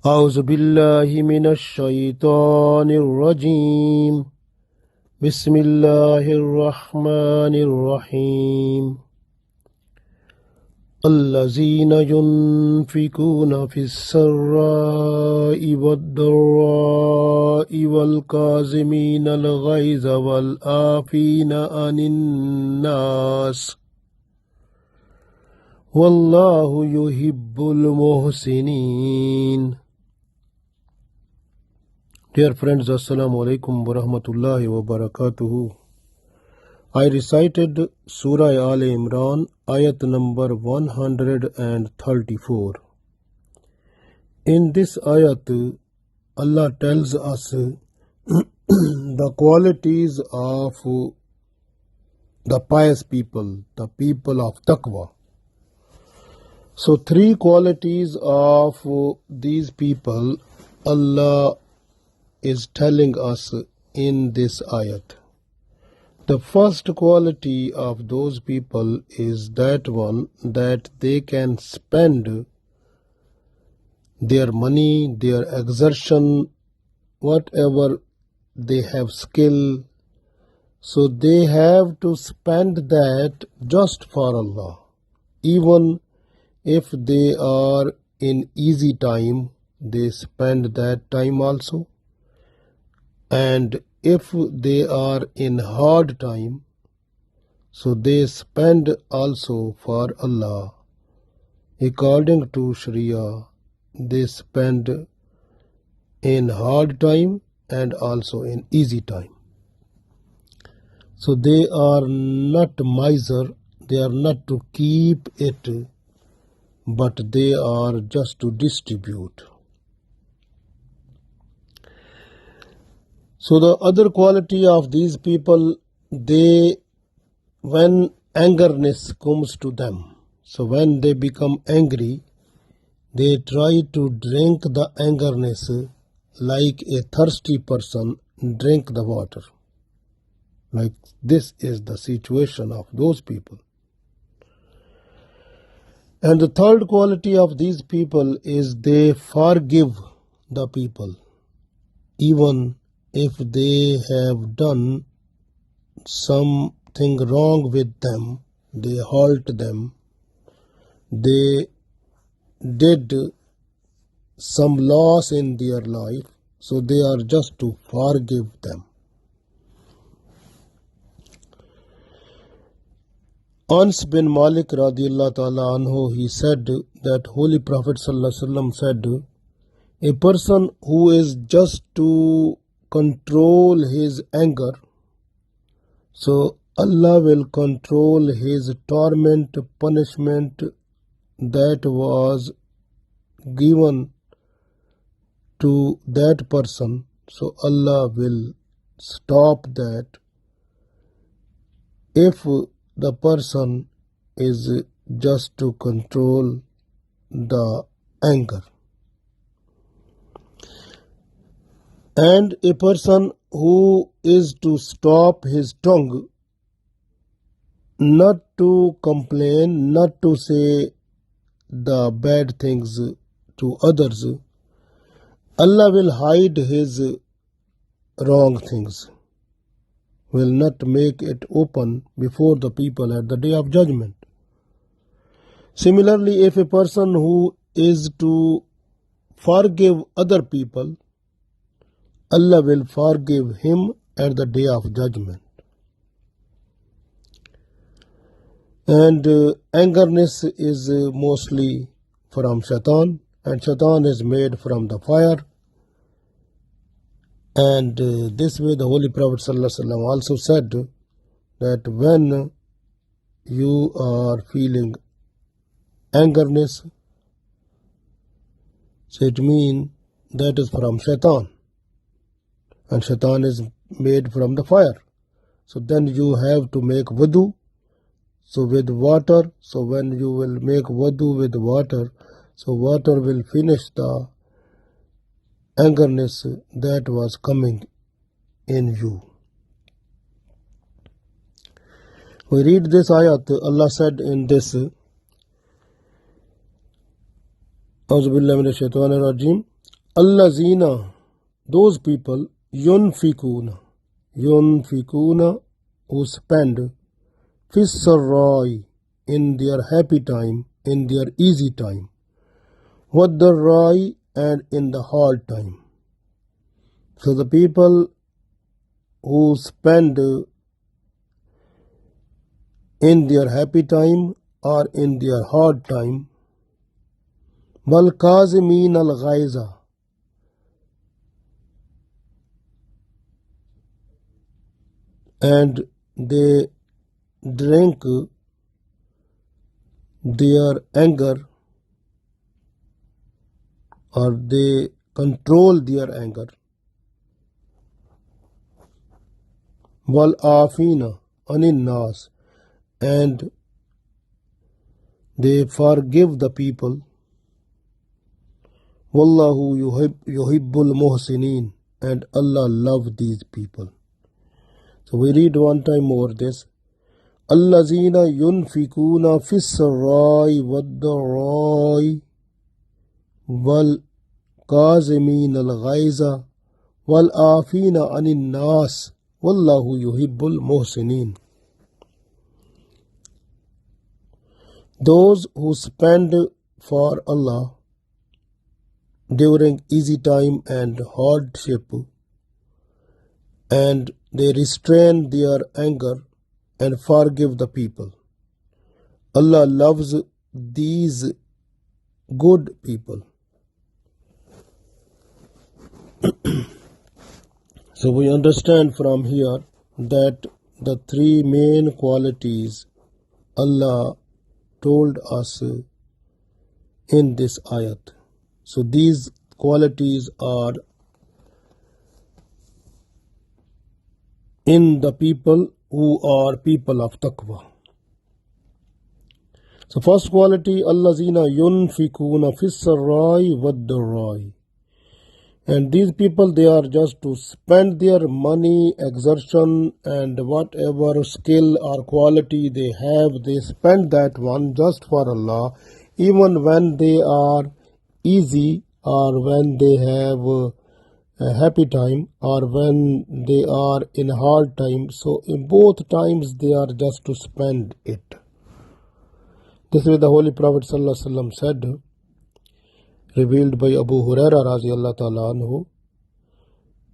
أعوذ بالله من الشيطان الرجيم بسم الله الرحمن الرحيم الذين ينفقون في السراء والضراء والكاظمين الغيظ والعافين عن الناس والله يحب المحسنين. Dear friends, Assalamu alaikum wa rahmatullahi wa barakatuhu. I recited Surah Imran, Ayat number 134. In this ayat, Allah tells us the qualities of the pious people, the people of taqwa. So three qualities of these people Allah is telling us in this ayat. The first quality of those people is that one that they can spend their money, their exertion, whatever they have skill. So they have to spend that just for Allah. Even if they are in easy time, they spend that time also. And if they are in hard time, so they spend also for Allah. According to Sharia, they spend in hard time and also in easy time. So they are not miser, they are not to keep it, but they are just to distribute. So the other quality of these people, they, when angerness comes to them, so when they become angry, they try to drink the angerness like a thirsty person drink the water. Like this is the situation of those people. And the third quality of these people is they forgive the people, even if they have done something wrong with them, they hurt them, they did some loss in their life, so they are just to forgive them. Anas bin Malik radiallahu ta'ala anhu, he said that Holy Prophet sallallahu alaihi wasallam said, a person who is just to control his anger, so Allah will control his torment, punishment that was given to that person. So Allah will stop that if the person is just to control the anger. And a person who is to stop his tongue, not to complain, not to say the bad things to others, Allah will hide his wrong things, will not make it open before the people at the day of judgment. Similarly, if a person who is to forgive other people, Allah will forgive him at the day of judgment. And angerness is mostly from shaitan, and shaitan is made from the fire. And this way the Holy Prophet ﷺ also said that when you are feeling angerness, so it means that is from shaitan. And shaitan is made from the fire. So then you have to make wudu, so with water. So when you will make wudu with water, so water will finish the angerness that was coming in you. We read this ayat, Allah said in this, Auzu billahi minash shaitanir rajim, Allazina, those people, yunfikuna, who spend fissarai, in their happy time, in their easy time, waddarrai, and in the hard time. So the people who spend in their happy time or in their hard time, wal kazimin al ghaiza, and they drink their anger, or they control their anger, wal afina anin nas, and they forgive the people. Wallahu yuhibbul muhsinin, and Allah loves these people. So we read one time more this. Allazina yunfikuna fis-sarai wad-darai wal kazimin al-ghaiza wal afina anin nas wallahu yuhibbul muhsinin. Those who spend for Allah during easy time and hardship, and they restrain their anger and forgive the people. Allah loves these good people. So we understand from here that the three main qualities Allah told us in this ayat. So these qualities are in the people who are people of taqwa. So first quality, allazina yunfikuna fis-sarai wad-darai. And these people, they are just to spend their money, exertion, and whatever skill or quality they have, they spend that one just for Allah, even when they are easy or when they have a happy time or when they are in hard time. So in both times they are just to spend it. This way the Holy Prophet ﷺ said, revealed by Abu Huraira radiallahu ta'ala anhu,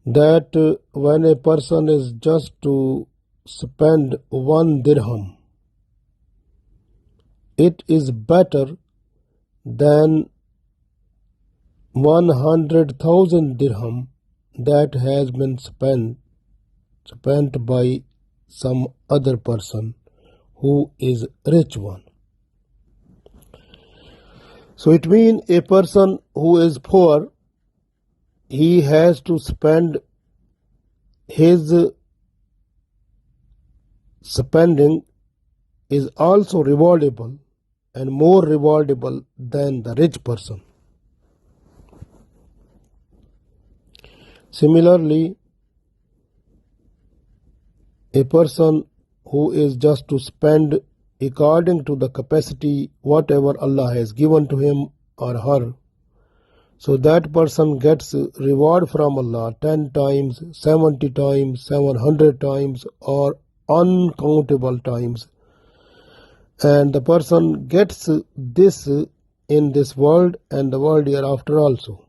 that when a person is just to spend 1 dirham, it is better than 100,000 dirham that has been spent by some other person who is rich one. So it means a person who is poor, he has to spend his spending is also rewardable and more rewardable than the rich person. Similarly, a person who is just to spend according to the capacity whatever Allah has given to him or her, so that person gets reward from Allah 10 times, 70 times, 700 times, or uncountable times. And the person gets this in this world and the world hereafter also.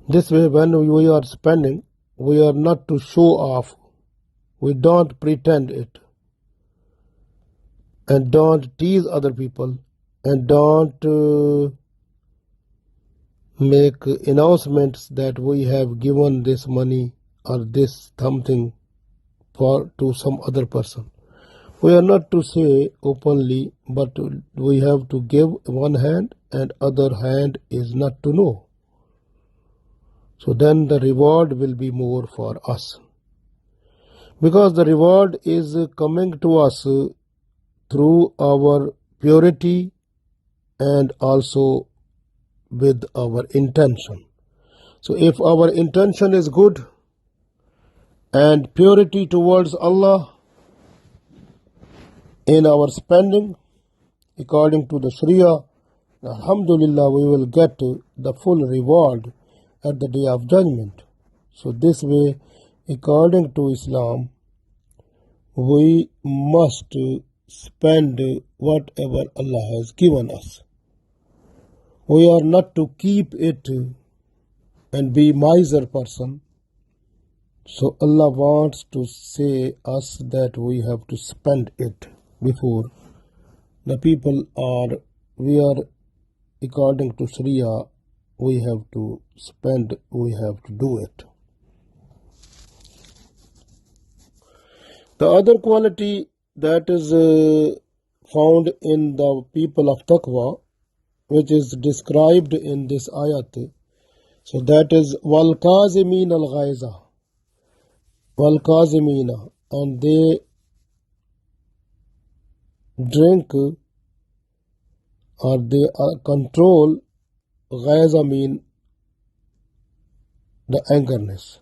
This way, when we are spending, we are not to show off. We don't pretend it. And don't tease other people. And don't make announcements that we have given this money or this something to some other person. We are not to say openly, but we have to give one hand and other hand is not to know. So then the reward will be more for us. Because the reward is coming to us through our purity and also with our intention. So if our intention is good and purity towards Allah in our spending according to the Sharia, Alhamdulillah, we will get the full reward at the day of judgment. So this way, according to Islam, we must spend whatever Allah has given us. We are not to keep it and be miser person. So Allah wants to say us that we have to spend it before the people are, we are according to Sharia, we have to spend, we have to do it. The other quality that is found in the people of Taqwa, which is described in this ayat, so that is wal kazimin al ghaiza, wal kazimina, and they drink or they control. Ghaiza mean the angerness.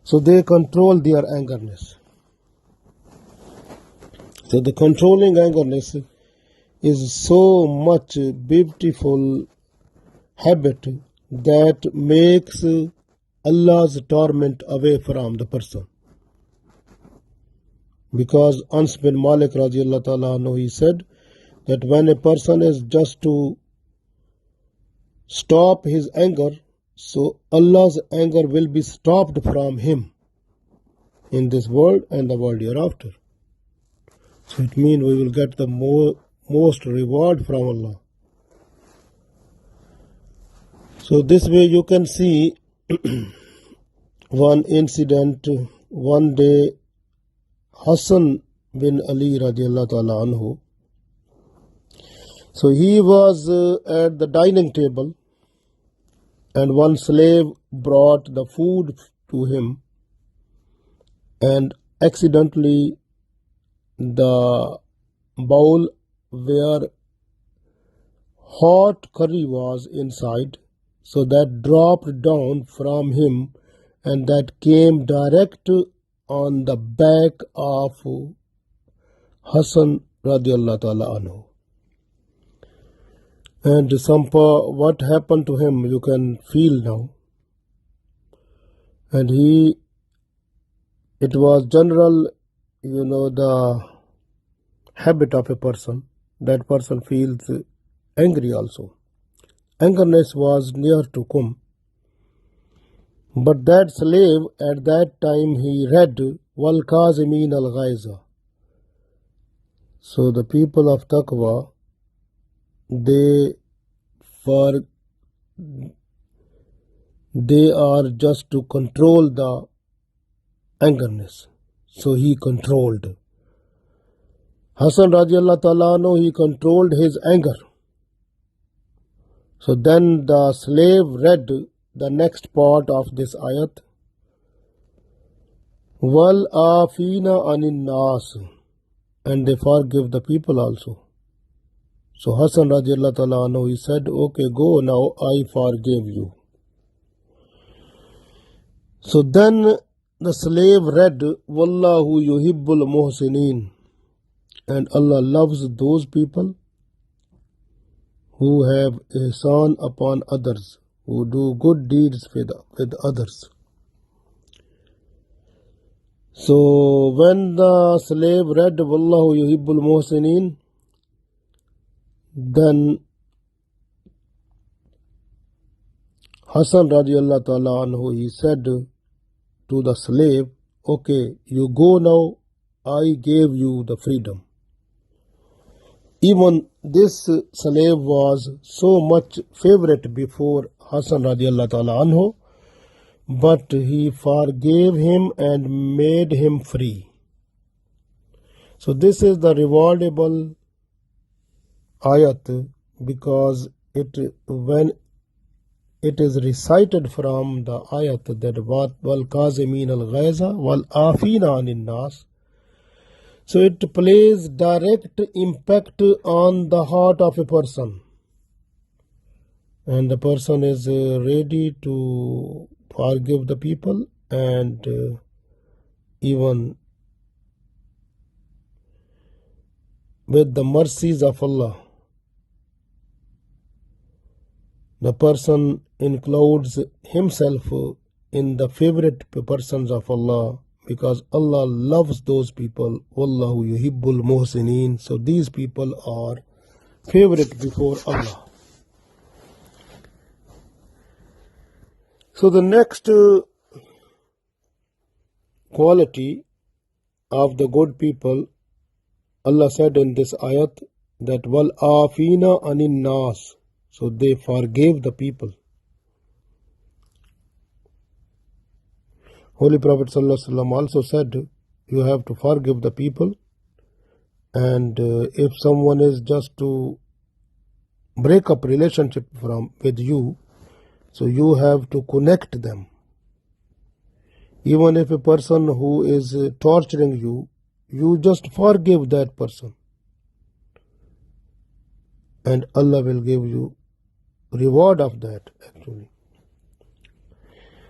So they control their angerness. So the controlling angerness is so much beautiful habit that makes Allah's torment away from the person. Because Anas bin Malik radiallahu ta'ala anhu, he said that when a person is just to stop his anger, so Allah's anger will be stopped from him in this world and the world hereafter. So it means we will get the most reward from Allah. So this way you can see one incident. One day Hassan bin Ali radiallahu ta'ala anhu, so he was at the dining table and one slave brought the food to him, and accidentally the bowl where hot curry was inside, so that dropped down from him and that came direct on the back of Hassan radiallahu ta'ala anhu. And what happened to him you can feel now. And it was general, the habit of a person. That person feels angry also. Angerness was near to come. But that slave at that time he read wal kazimin al ghaiza. So the people of Taqwa, they are just to control the angerness. So he controlled. Hassan radiallahu ta'ala anhu, he controlled his anger. So then the slave read the next part of this ayat. Wal afina anin nas, and they forgive the people also. So Hassan radiallahu ta'ala anhu, he said, okay, go now, I forgive you. So then the slave read, Wallahu yuhibbul muhsinin, and Allah loves those people who have ihsan upon others, who do good deeds with others. So when the slave read, Wallahu yuhibbul muhsinin, then Hassan radiallahu ta'ala anhu, he said to the slave, okay, you go now, I gave you the freedom. Even this slave was so much favorite before Hassan radiallahu ta'ala anhu, but he forgave him and made him free. So this is the rewardable ayat, because when it is recited from the ayat that wal kazimin al ghaiza wal afina anin nas, so it plays direct impact on the heart of a person, and the person is ready to forgive the people and even with the mercies of Allah. the person includes himself in the favorite persons of Allah, because Allah loves those people. Wallahu yuhibbul muhsinin. So these people are favorite before Allah. So the next quality of the good people, Allah said in this ayat that wal afina anin nas. So they forgave the people. Holy Prophet ﷺ also said, you have to forgive the people, and if someone is just to break up relationship with you, so you have to connect them. Even if a person who is torturing you, you just forgive that person, and Allah will give you reward of that actually.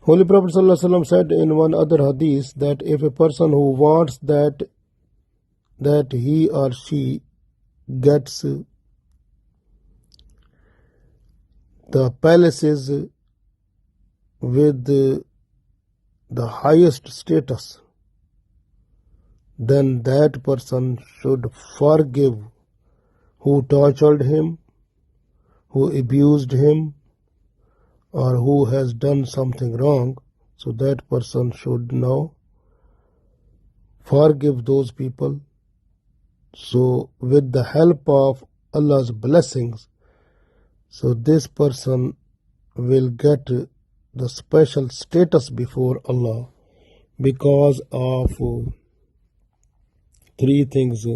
Holy Prophet ﷺ said in one other hadith that if a person who wants that he or she gets the palaces with the highest status, then that person should forgive who tortured him, who abused him, or who has done something wrong. So that person should now forgive those people. So with the help of Allah's blessings, so this person will get the special status before Allah because of three things.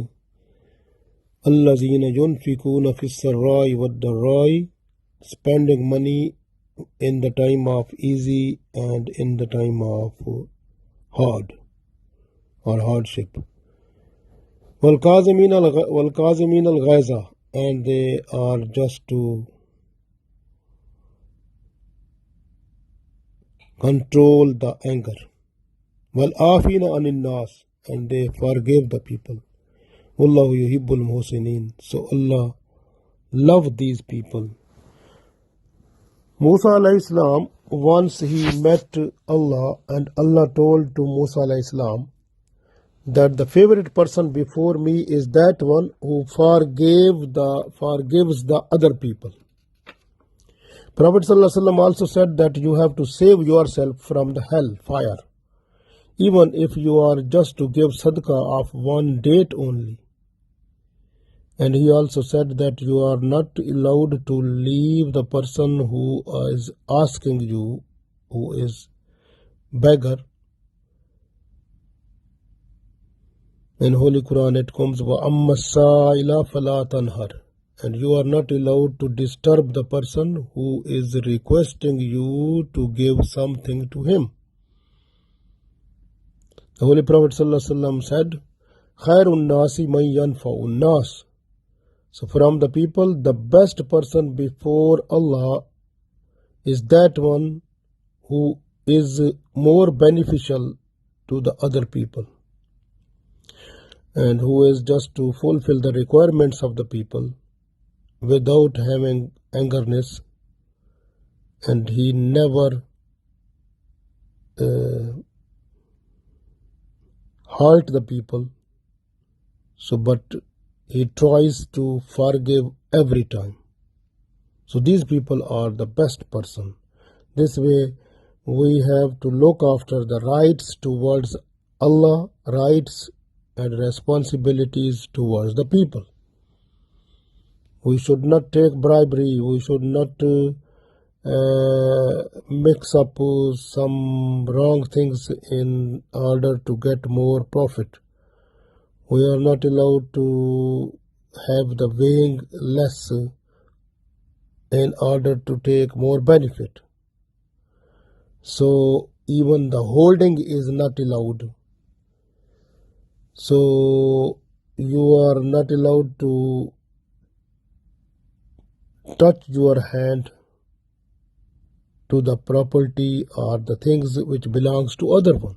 Allazina yunfikuna fis sarra'i wad darra'i, spending money in the time of easy and in the time of hard or hardship. Wal kazimin al-ghaiza, and they are just to control the anger. Wal afina anin nas, and they forgive the people. Wallahu yuhibbul muhsinin. So Allah loved these people. Musa alayhi salam, once he met Allah, and Allah told to Musa alayhi salam that the favorite person before me is that one who forgives the other people. Prophet ﷺ also said that you have to save yourself from the hell fire, even if you are just to give sadaqah of one date only. And he also said that you are not allowed to leave the person who is asking you, who is beggar. In Holy Quran it comes, وَأَمَّا السَّائِلَ فَلَا تَنْهَرْ, and you are not allowed to disturb the person who is requesting you to give something to him. The Holy Prophet ﷺ said, خَيْرُ النَّاسِ مَنْ يَنْفَعُ النَّاسِ. So from the people, the best person before Allah is that one who is more beneficial to the other people, and who is just to fulfill the requirements of the people without having angerness, and he never hurt the people, so but he tries to forgive every time. So these people are the best person. This way we have to look after the rights towards Allah, rights and responsibilities towards the people. We should not take bribery. We should not mix up some wrong things in order to get more profit. We are not allowed to have the weighing less in order to take more benefit. So even the holding is not allowed. So you are not allowed to touch your hand to the property or the things which belongs to other one.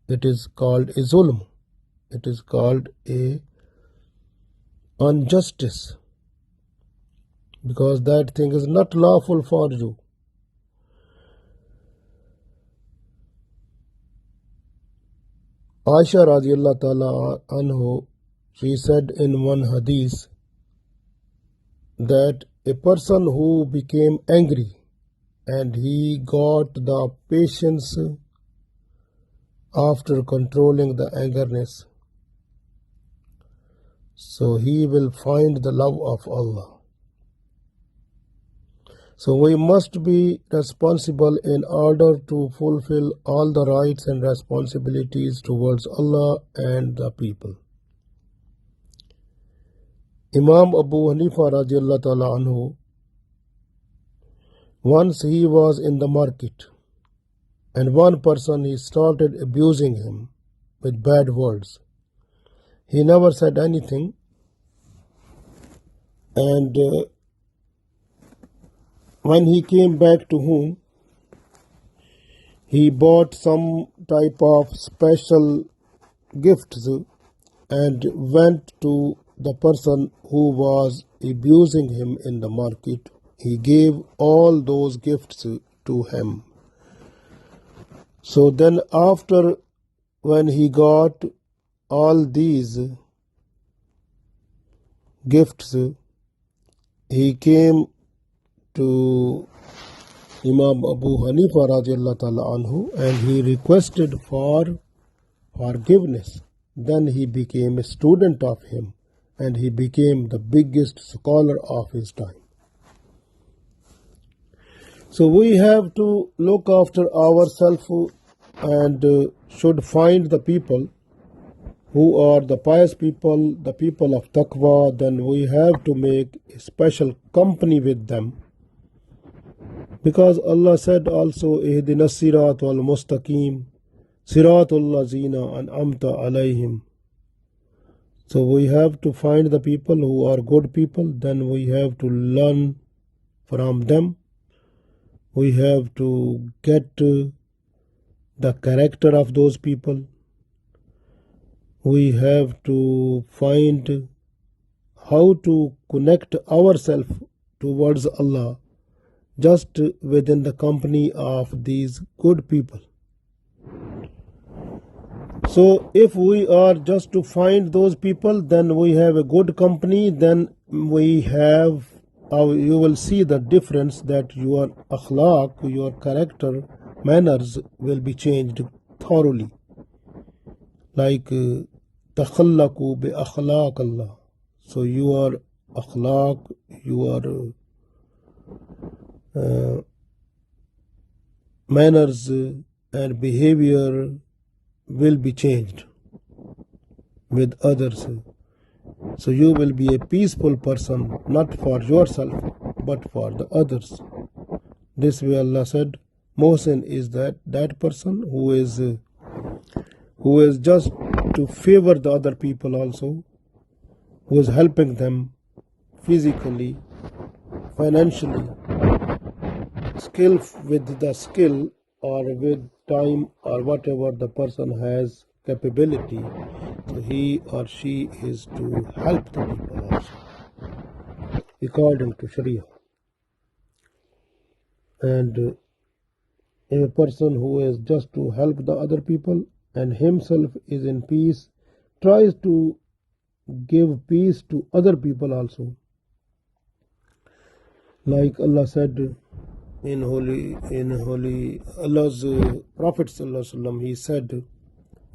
It is called a zulm. It is called a injustice. because that thing is not lawful for you. Aisha radiallahu ta'ala anhu, she said in one hadith that a person who became angry and he got the patience after controlling the angerness, so he will find the love of Allah. So we must be responsible in order to fulfill all the rights and responsibilities towards Allah and the people. Imam Abu Hanifa radiallahu ta'ala anhu, once he was in the market and one person, he started abusing him with bad words. He never said anything, and when he came back to home, he bought some type of special gifts and went to the person who was abusing him in the market. He gave all those gifts to him. So then after, when he got all these gifts, he came to Imam Abu Hanifa radiallahu ta'ala anhu and he requested for forgiveness. Then he became a student of him and he became the biggest scholar of his time. So we have to look after ourselves and should find the people who are the pious people, the people of taqwa. Then we have to make a special company with them, because Allah said also, Ihdina sirat wal mustaqim siratul lazina an'amta alayhim. So we have to find the people who are good people, then we have to learn from them. We have to get the character of those people. We have to find how to connect ourselves towards Allah just within the company of these good people. So if we are just to find those people, then we have a good company, then we have, you will see the difference that your akhlaq, your character, manners will be changed thoroughly. Like takhallaku bi akhlaq Allah. So your akhlaq, your manners and behavior will be changed with others. So you will be a peaceful person, not for yourself, but for the others. This way Allah said, Mohsin is that person who is just to favor the other people also, who is helping them physically, financially, skill with the skill or with time or whatever the person has capability. So he or she is to help the people also, according to Sharia. And a person who is just to help the other people and himself is in peace, tries to give peace to other people also. Like Allah said in holy Allah's Prophet sallallahu alaihi wasallam, he said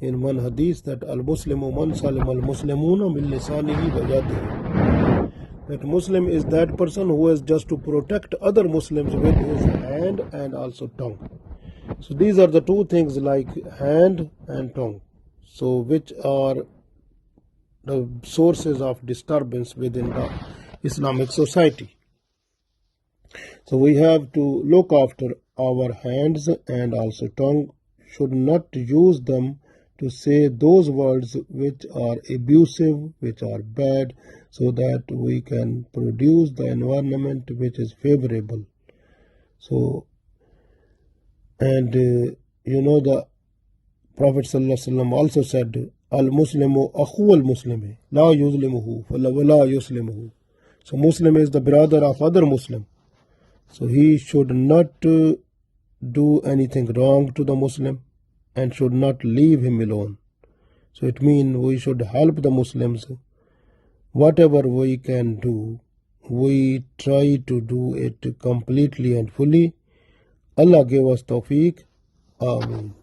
in one hadith that al-Muslimu man salim al-Muslimuna min lisanihi wa yadihi. That Muslim is that person who is just to protect other Muslims with his hand and also tongue. So these are the two things, like hand and tongue, so which are the sources of disturbance within the Islamic society. So we have to look after our hands and also tongue, should not use them to say those words which are abusive, which are bad, so that we can produce the environment which is favorable. So, and the Prophet ﷺ also said, Al-Muslimu akhu al-Muslimi, la yuzlimuhu, wa la yuslimuhu. So Muslim is the brother of other Muslim. So he should not do anything wrong to the Muslim and should not leave him alone. So it means we should help the Muslims. Whatever we can do, we try to do it completely and fully. Allah give us tawfiq. Ameen.